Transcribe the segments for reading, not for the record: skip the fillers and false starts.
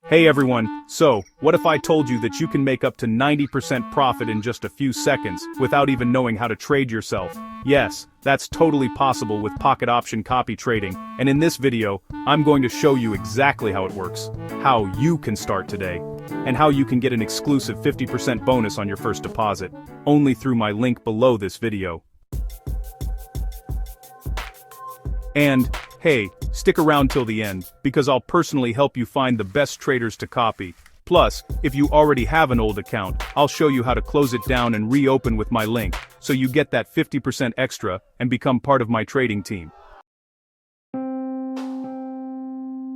Hey everyone, so, what if I told you that you can make up to 90% profit in just a few seconds, without even knowing how to trade yourself? Yes, that's totally possible with pocket option copy trading, and in this video, I'm going to show you exactly how it works, how you can start today, and how you can get an exclusive 50% bonus on your first deposit, only through my link below this video. And, hey, stick around till the end, because I'll personally help you find the best traders to copy. Plus, if you already have an old account, I'll show you how to close it down and reopen with my link, so you get that 50% extra and become part of my trading team.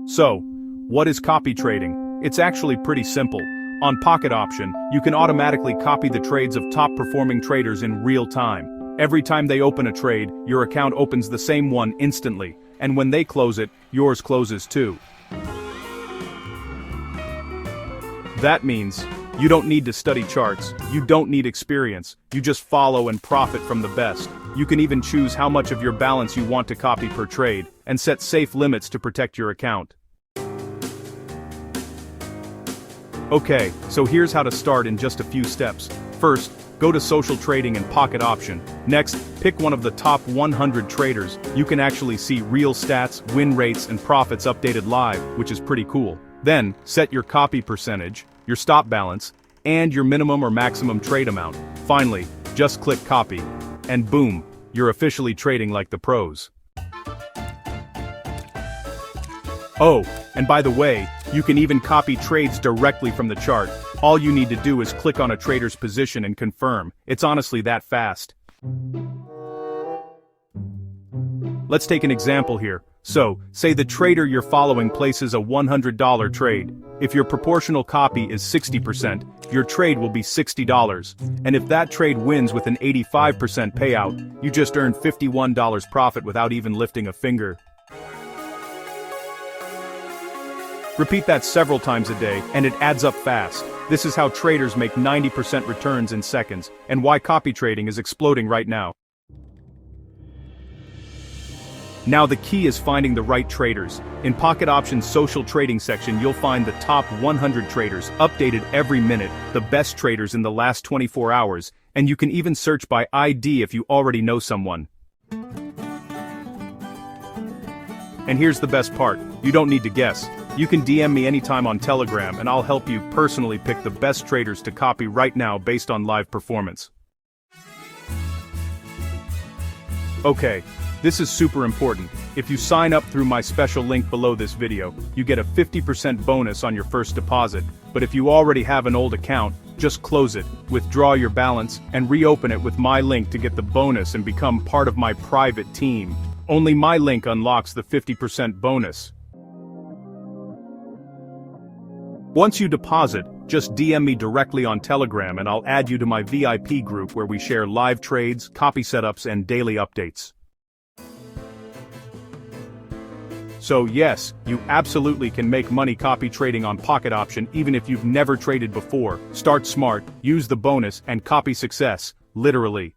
So, what is copy trading? It's actually pretty simple. On Pocket Option, you can automatically copy the trades of top-performing traders in real time. Every time they open a trade, your account opens the same one instantly, and when they close it, yours closes too. That means, you don't need to study charts, you don't need experience, you just follow and profit from the best. You can even choose how much of your balance you want to copy per trade, and set safe limits to protect your account. Okay, so here's how to start in just a few steps. First, go to Social Trading and Pocket Option. Next, pick one of the top 100 traders. You can actually see real stats, win rates, and profits updated live, which is pretty cool. Then, set your copy percentage, your stop balance, and your minimum or maximum trade amount. Finally, just click copy. And boom, you're officially trading like the pros. Oh, and by the way, you can even copy trades directly from the chart. All you need to do is click on a trader's position and confirm. It's honestly that fast. Let's take an example here. So, say the trader you're following places a $100 trade. If your proportional copy is 60%, your trade will be $60. And if that trade wins with an 85% payout, you just earned $51 profit without even lifting a finger. Repeat that several times a day, and it adds up fast. This is how traders make 90% returns in seconds, and why copy trading is exploding right now. Now the key is finding the right traders. In Pocket Option's social trading section, you'll find the top 100 traders, updated every minute, the best traders in the last 24 hours, and you can even search by ID if you already know someone. And here's the best part, you don't need to guess. You can DM me anytime on Telegram and I'll help you personally pick the best traders to copy right now based on live performance. Okay, this is super important. If you sign up through my special link below this video, you get a 50% bonus on your first deposit, but if you already have an old account, just close it, withdraw your balance, and reopen it with my link to get the bonus and become part of my private team. Only my link unlocks the 50% bonus. Once you deposit, just DM me directly on Telegram and I'll add you to my VIP group where we share live trades, copy setups, and daily updates. So yes, you absolutely can make money copy trading on Pocket Option even if you've never traded before. Start smart, use the bonus, and copy success, literally.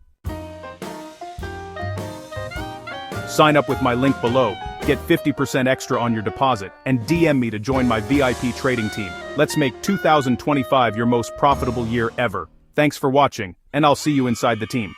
Sign up with my link below, get 50% extra on your deposit, and DM me to join my VIP trading team. Let's make 2025 your most profitable year ever. Thanks for watching, and I'll see you inside the team.